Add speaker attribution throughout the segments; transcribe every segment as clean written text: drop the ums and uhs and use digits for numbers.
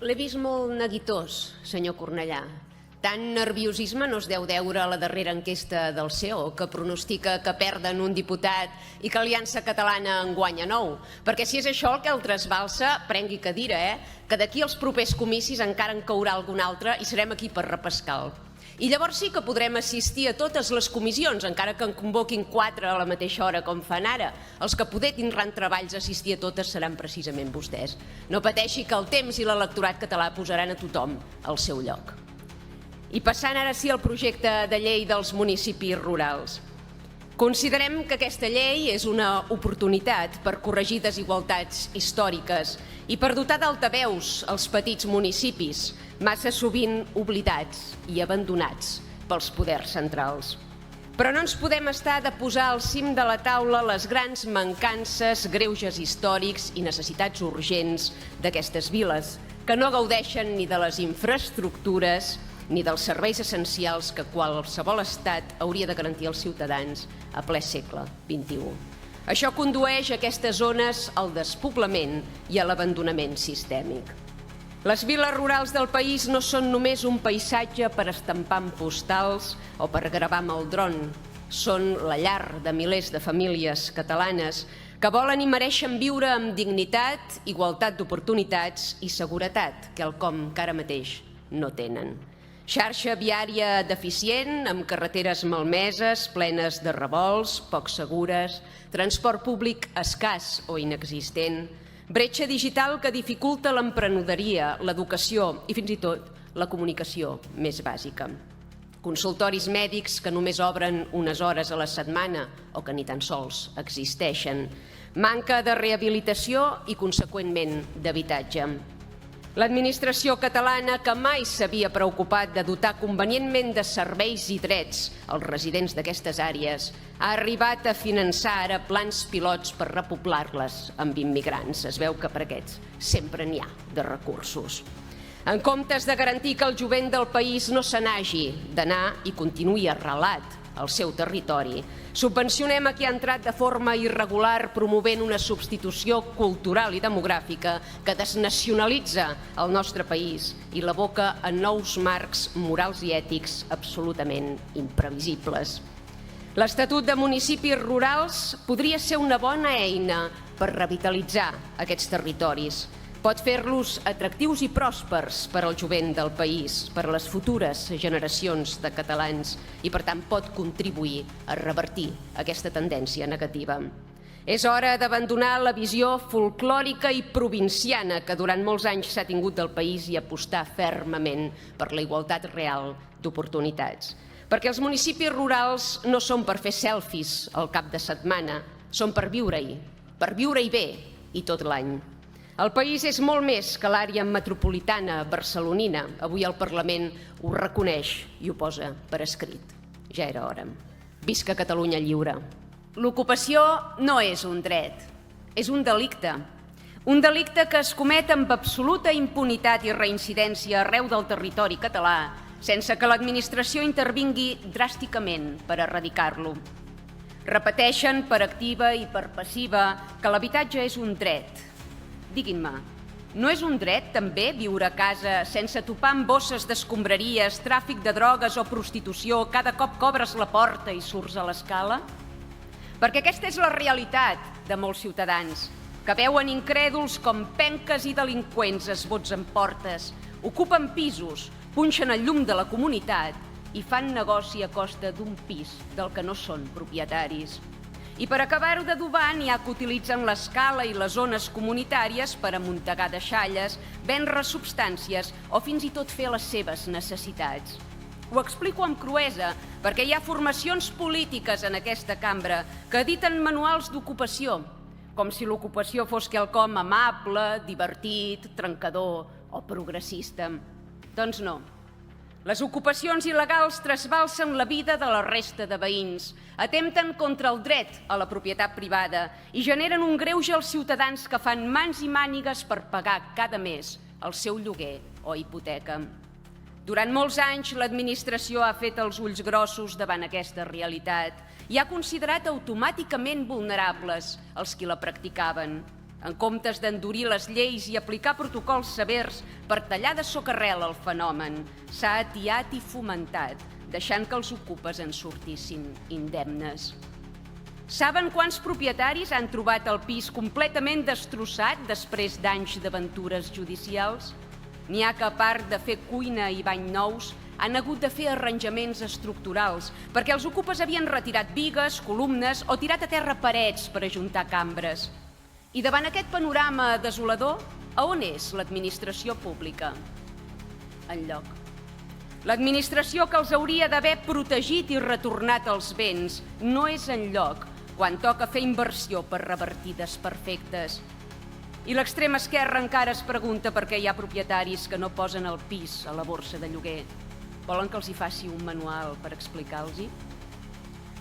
Speaker 1: L'he vist molt neguitós, senyor Cornellà. Tant nerviosisme no es deu deure a la darrera enquesta del CEO, que pronostica que perden un diputat i que Aliança Catalana en guanya 9. Perquè si és això el que el trasbalsa, prengui cadira, que d'aquí als propers comicis encara en caurà algun altre i serem aquí per repescar-lo. I llavors sí que podrem assistir a totes les comissions, encara que en convoquin 4 a la mateixa hora com fan ara. Els que poder tindran treballs a assistir a totes seran precisament vostès. No pateixi que el temps i l'electorat català posaran a tothom al seu lloc. I passant ara sí al projecte de llei dels municipis rurals. Considerem que aquesta llei és una oportunitat per corregir desigualtats històriques i per dotar d'altaveus els petits municipis, massa sovint oblidats i abandonats pels poders centrals. Però no ens podem estar de posar al cim de la taula les grans mancances, greuges històrics i necessitats urgents d'aquestes viles, que no gaudeixen ni de les infraestructures ni dels serveis essencials que qualsevol estat hauria de garantir als ciutadans a ple segle XXI. Això condueix aquestes zones al despoblament i a l'abandonament sistèmic. Les viles rurals del país no són només un paisatge per estampar en postals o per gravar amb el dron. Són la llar de milers de famílies catalanes que volen i mereixen viure amb dignitat, igualtat d'oportunitats i seguretat, quelcom que ara mateix no tenen. Xarxa viària deficient, amb carreteres malmeses, plenes de revolts, poc segures, transport públic escàs o inexistent, bretxa digital que dificulta l'emprenedoria, l'educació i fins i tot la comunicació més bàsica. Consultoris mèdics que només obren unes hores a la setmana o que ni tan sols existeixen. Manca de rehabilitació i, conseqüentment, d'habitatge. L'administració catalana, que mai s'havia preocupat de dotar convenientment de serveis i drets als residents d'aquestes àrees, ha arribat a finançar ara plans pilots per repoblar-les amb immigrants. Es veu que per aquests sempre n'hi ha de recursos. En comptes de garantir que el jovent del país no se n'hagi d'anar i continuï arrelat al seu territori, subvencionem a qui ha entrat de forma irregular promovent una substitució cultural i demogràfica que desnacionalitza el nostre país i l'aboca a nous marcs morals i ètics absolutament imprevisibles. L'Estatut de Municipis Rurals podria ser una bona eina per revitalitzar aquests territoris. Pot fer-los atractius i pròspers per al jovent del país, per a les futures generacions de catalans i, per tant, pot contribuir a revertir aquesta tendència negativa. És hora d'abandonar la visió folclòrica i provinciana que durant molts anys s'ha tingut del país i apostar fermament per la igualtat real d'oportunitats. Perquè els municipis rurals no són per fer selfies al cap de setmana, són per viure-hi bé i tot l'any. El país és molt més que l'àrea metropolitana barcelonina. Avui el Parlament ho reconeix i ho posa per escrit. Ja era hora. Visca Catalunya lliure. L'ocupació no és un dret, és un delicte. Un delicte que es comet amb absoluta impunitat i reincidència arreu del territori català, sense que l'administració intervingui dràsticament per erradicar-lo. Repeteixen per activa i per passiva que l'habitatge és un dret. Diguin-me, no és un dret també viure a casa sense topar amb bosses d'escombraries, tràfic de drogues o prostitució cada cop que obres la porta i surts a l'escala? Perquè aquesta és la realitat de molts ciutadans, que veuen incrèduls com penques i delinqüents esbotzen portes, ocupen pisos, punxen el llum de la comunitat i fan negoci a costa d'un pis del que no són propietaris. I per acabar-ho d'adobar n'hi ha que utilitzen l'escala i les zones comunitàries per amuntegar deixalles, vendre substàncies o fins i tot fer les seves necessitats. Ho explico amb cruesa perquè hi ha formacions polítiques en aquesta cambra que editen manuals d'ocupació, com si l'ocupació fos quelcom amable, divertit, trencador o progressista. Doncs no. Les ocupacions il·legals trasbalsen la vida de la resta de veïns, atempten contra el dret a la propietat privada i generen un greuge als ciutadans que fan mans i mànigues per pagar cada mes el seu lloguer o hipoteca. Durant molts anys, l'administració ha fet els ulls grossos davant aquesta realitat i ha considerat automàticament vulnerables els qui la practicaven. En comptes d'endurir les lleis i aplicar protocols severs per tallar de socarrel el fenomen, s'ha atiat i fomentat, deixant que els ocupes en sortissin indemnes. Saben quants propietaris han trobat el pis completament destrossat després d'anys d'aventures judicials? N'hi ha que, a part de fer cuina i bany nous, han hagut de fer arranjaments estructurals perquè els ocupes havien retirat bigues, columnes o tirat a terra parets per ajuntar cambres. I davant aquest panorama desolador, a on és l'administració pública? Enlloc. L'administració que els hauria d'haver protegit i retornat els béns no és enlloc quan toca fer inversió per revertir desperfectes. I l'extrema esquerra encara es pregunta per què hi ha propietaris que no posen el pis a la borsa de lloguer. Volen que els hi faci un manual per explicar-los-hi?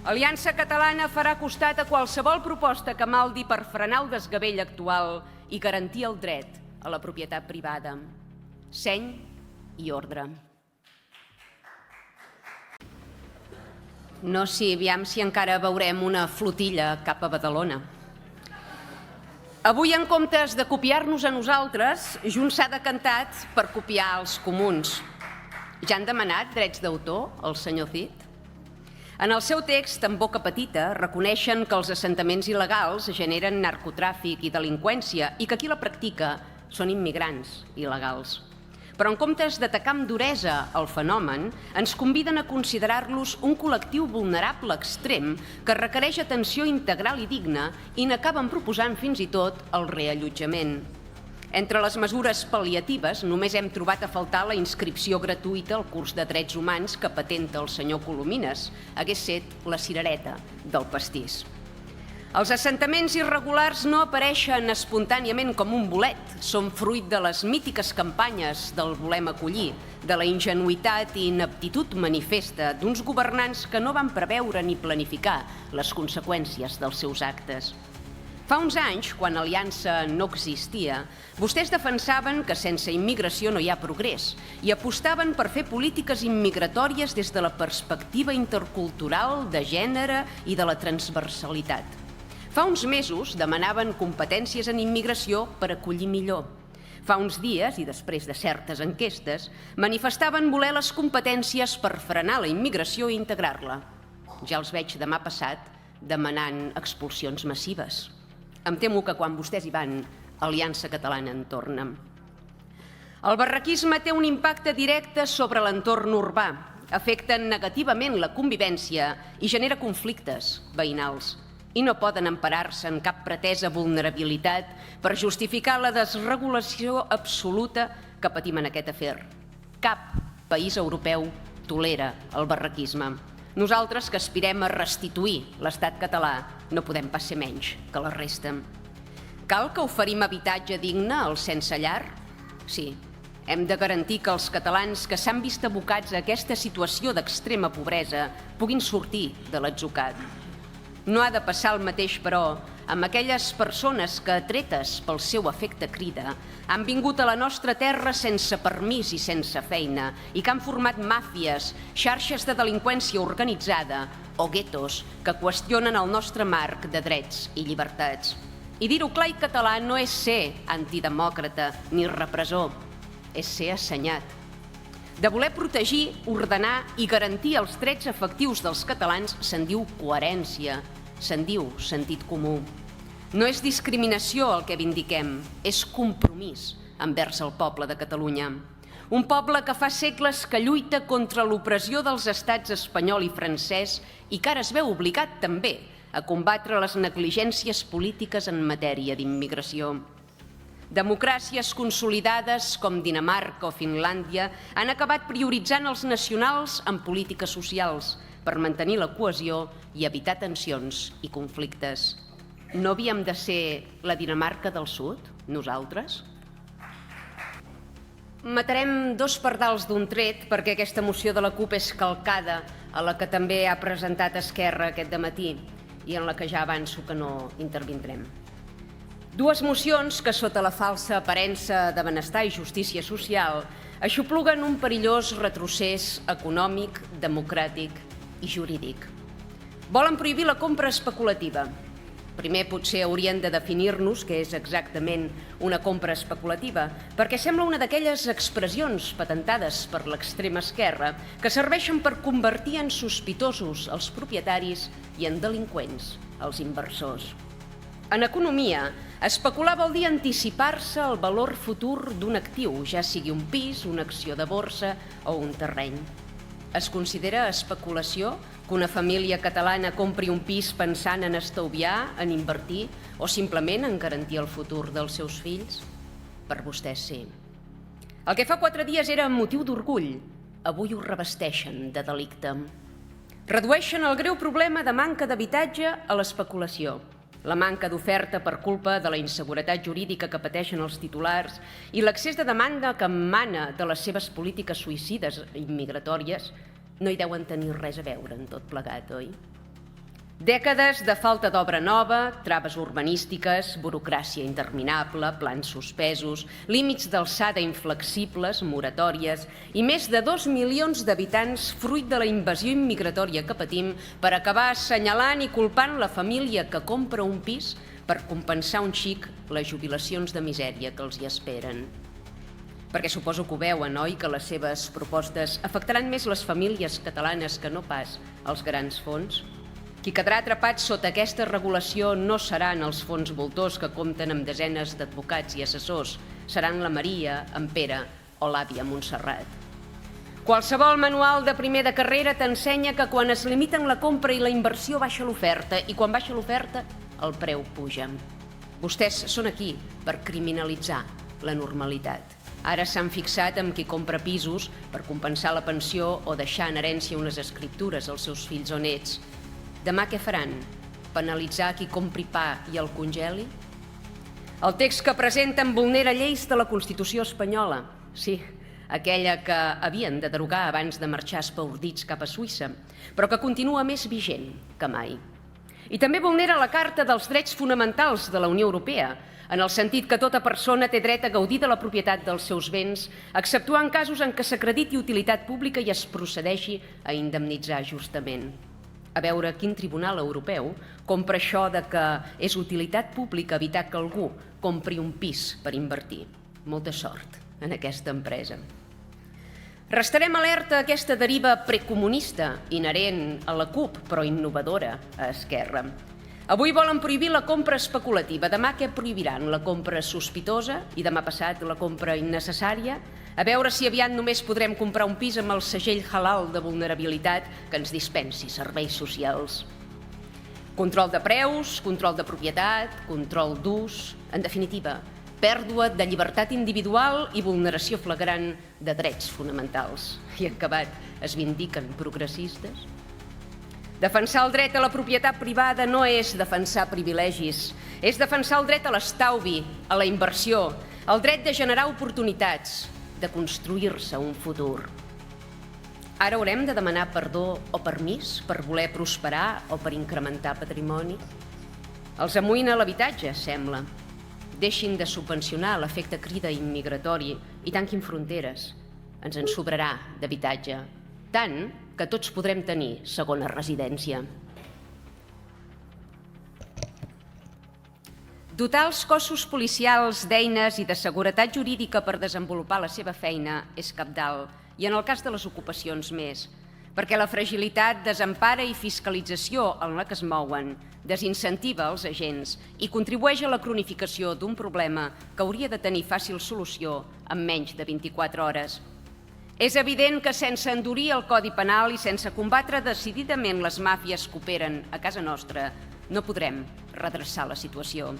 Speaker 1: Aliança Catalana farà costat a qualsevol proposta que maldi per frenar el desgavell actual i garantir el dret a la propietat privada. Seny i ordre. No sé, aviam si encara veurem una flotilla cap a Badalona. Avui, en comptes de copiar-nos a nosaltres, Junts s'ha decantat per copiar els comuns. Ja han demanat drets d'autor al senyor Cid? En el seu text, en boca petita, reconeixen que els assentaments il·legals generen narcotràfic i delinqüència i que qui la practica són immigrants il·legals. Però en comptes d'atacar amb duresa el fenomen, ens conviden a considerar-los un col·lectiu vulnerable extrem que requereix atenció integral i digna i n'acaben proposant fins i tot el reallotjament. Entre les mesures pal·liatives només hem trobat a faltar la inscripció gratuïta al curs de Drets Humans que patenta el senyor Colomines. Hagués set la cirereta del pastís. Els assentaments irregulars no apareixen espontàniament com un bolet. Són fruit de les mítiques campanyes del volem acollir, de la ingenuïtat i ineptitud manifesta d'uns governants que no van preveure ni planificar les conseqüències dels seus actes. Fa uns anys, quan Aliança no existia, vostès defensaven que sense immigració no hi ha progrés i apostaven per fer polítiques immigratòries des de la perspectiva intercultural, de gènere i de la transversalitat. Fa uns mesos demanaven competències en immigració per acollir millor. Fa uns dies, i després de certes enquestes, manifestaven voler les competències per frenar la immigració i integrar-la. Ja els veig demà passat demanant expulsions massives. Em temo que quan vostès hi van, Aliança Catalana en torna. El barraquisme té un impacte directe sobre l'entorn urbà, afecta negativament la convivència i genera conflictes veïnals. I no poden emparar-se en cap pretesa vulnerabilitat per justificar la desregulació absoluta que patim en aquest afer. Cap país europeu tolera el barraquisme. Nosaltres, que aspirem a restituir l'estat català, no podem pas ser menys que la resta. Cal que oferim habitatge digne als sense llar? Sí. Hem de garantir que els catalans que s'han vist abocats a aquesta situació d'extrema pobresa puguin sortir de l'atzucac. No ha de passar el mateix, però, amb aquelles persones que, atretes pel seu efecte crida, han vingut a la nostra terra sense permís i sense feina i que han format màfies, xarxes de delinqüència organitzada o guetos que qüestionen el nostre marc de drets i llibertats. I dir-ho clar i català no és ser antidemòcrata ni repressor, és ser assenyat. De voler protegir, ordenar i garantir els drets efectius dels catalans se'n diu coherència, se'n diu sentit comú. No és discriminació el que vindiquem, és compromís envers el poble de Catalunya. Un poble que fa segles que lluita contra l'opressió dels estats espanyol i francès i que ara es veu obligat també a combatre les negligències polítiques en matèria d'immigració. Democràcies consolidades com Dinamarca o Finlàndia han acabat prioritzant els nacionals en polítiques socials per mantenir la cohesió i evitar tensions i conflictes. No havíem de ser la Dinamarca del Sud, nosaltres? Matarem dos pardals d'un tret perquè aquesta moció de la CUP és calcada a la que també ha presentat Esquerra aquest dematí i en la que ja avanço que no intervindrem. Dues mocions que, sota la falsa aparença de benestar i justícia social, aixopluguen un perillós retrocés econòmic, democràtic i jurídic. Volen prohibir la compra especulativa, Primer potser haurien de definir-nos què és exactament una compra especulativa, perquè sembla una d'aquelles expressions patentades per l'extrema esquerra que serveixen per convertir en sospitosos els propietaris i en delinqüents els inversors. En economia, especular vol dir anticipar-se al valor futur d'un actiu, ja sigui un pis, una acció de borsa o un terreny. Es considera especulació que una família catalana compri un pis pensant en estalviar, en invertir o simplement en garantir el futur dels seus fills? Per vostès sí. El que fa 4 dies era motiu d'orgull, avui ho revesteixen de delicte. Redueixen el greu problema de manca d'habitatge a l'especulació, la manca d'oferta per culpa de la inseguretat jurídica que pateixen els titulars i l'accés de demanda que emana de les seves polítiques suïcides i migratòries no hi deuen tenir res a veure en tot plegat, oi? Dècades de falta d'obra nova, traves urbanístiques, burocràcia interminable, plans suspesos, límits d'alçada inflexibles, moratòries i més de 2 milions d'habitants fruit de la invasió immigratòria que patim per acabar assenyalant i culpant la família que compra un pis per compensar un xic les jubilacions de misèria que els hi esperen. Perquè suposo que ho veuen, oi, que les seves propostes afectaran més les famílies catalanes que no pas els grans fons? Qui quedarà atrapat sota aquesta regulació no seran els fons voltors que compten amb desenes d'advocats i assessors, seran la Maria, en Pere o l'àvia Montserrat. Qualsevol manual de primer de carrera t'ensenya que quan es limiten la compra i la inversió baixa l'oferta i quan baixa l'oferta el preu puja. Vostès són aquí per criminalitzar la normalitat. Ara s'han fixat en qui compra pisos per compensar la pensió o deixar en herència unes escriptures als seus fills o nets. Demà què faran? Penalitzar qui compri pa i el congeli? El text que presenten vulnera lleis de la Constitució espanyola. Sí, aquella que havien de derogar abans de marxar espaordits cap a Suïssa, però que continua més vigent que mai. I també vulnera la Carta dels Drets Fonamentals de la Unió Europea, en el sentit que tota persona té dret a gaudir de la propietat dels seus béns, exceptuant casos en què s'acrediti utilitat pública i es procedeixi a indemnitzar justament. A veure quin tribunal europeu compra això de que és utilitat pública evitar que algú compri un pis per invertir. Molta sort en aquesta empresa. Restarem alerta a aquesta deriva precomunista inherent a la CUP, però innovadora a Esquerra. Avui volen prohibir la compra especulativa, demà què prohibiran? La compra sospitosa i demà passat la compra innecessària? A veure si aviat només podrem comprar un pis amb el segell halal de vulnerabilitat que ens dispensi serveis socials. Control de preus, control de propietat, control d'ús, en definitiva, pèrdua de llibertat individual i vulneració flagrant de drets fonamentals. I en acabat es vindiquen progressistes? Defensar el dret a la propietat privada no és defensar privilegis, és defensar el dret a l'estalvi, a la inversió, el dret de generar oportunitats, de construir-se un futur. Ara haurem de demanar perdó o permís per voler prosperar o per incrementar patrimoni? Els amoïna l'habitatge, sembla. Deixin de subvencionar l'efecte crida immigratori i tanquin fronteres. Ens en sobrarà d'habitatge, tant que tots podrem tenir segona residència. Dotar els cossos policials d'eines i de seguretat jurídica per desenvolupar la seva feina és cabdal, i en el cas de les ocupacions més, perquè la fragilitat, desempara i fiscalització en la que es mouen desincentiva els agents i contribueix a la cronificació d'un problema que hauria de tenir fàcil solució en menys de 24 hores. És evident que sense endurir el Codi Penal i sense combatre decididament les màfies que operen a casa nostra, no podrem redreçar la situació.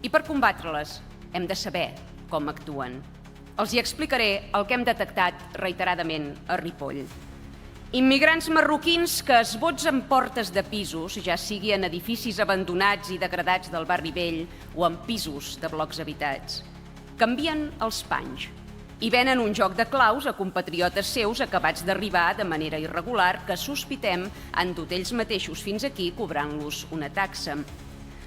Speaker 1: I per combatre-les hem de saber com actuen. Els hi explicaré el que hem detectat reiteradament a Ripoll. Immigrants marroquins que esbotzen portes de pisos, ja sigui en edificis abandonats i degradats del barri vell o en pisos de blocs habitats. Canvien els panys i venen un joc de claus a compatriotes seus acabats d'arribar de manera irregular que sospitem han dut ells mateixos fins aquí cobrant-los una taxa.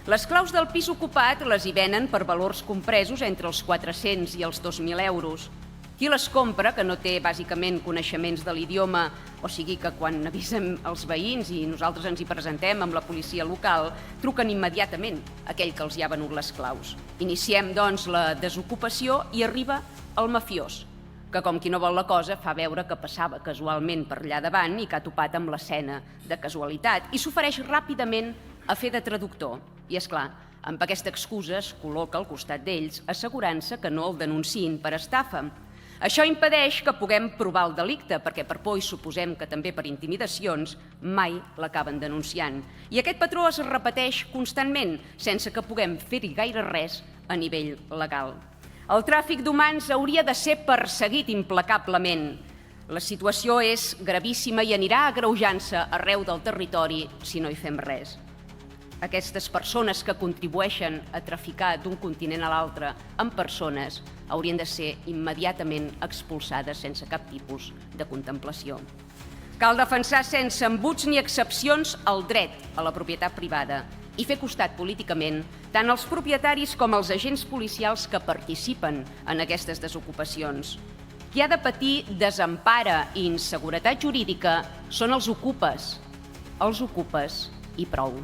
Speaker 1: Les claus del pis ocupat les hi venen per valors compresos entre els 400 i els 2.000 euros.
Speaker 2: Qui les compra, que no té bàsicament coneixements de l'idioma, o sigui que quan avisen els veïns i nosaltres ens hi presentem amb la policia local, truquen immediatament a aquell que els hi ha venut les claus. Iniciem, doncs, la desocupació i arriba el mafiós, que com qui no vol la cosa fa veure que passava casualment per allà davant i que ha topat amb l'escena de casualitat i s'ofereix ràpidament a fer de traductor. I, és clar, amb aquesta excusa es col·loca al costat d'ells, assegurant-se que no el denunciïn per estafa. Això impedeix que puguem provar el delicte, perquè per por i suposem que també per intimidacions mai l'acaben denunciant. I aquest patró es repeteix constantment, sense que puguem fer-hi gaire res a nivell legal. El tràfic d'humans hauria de ser perseguit implacablement. La situació és gravíssima i anirà agreujant-se arreu del territori si no hi fem res. Aquestes persones que contribueixen a traficar d'un continent a l'altre amb persones haurien de ser immediatament expulsades sense cap tipus de contemplació. Cal defensar sense embuts ni excepcions el dret a la propietat privada i fer costat políticament tant als propietaris com als agents policials que participen en aquestes desocupacions. Qui ha de patir desempara i inseguretat jurídica són els ocupes i prou.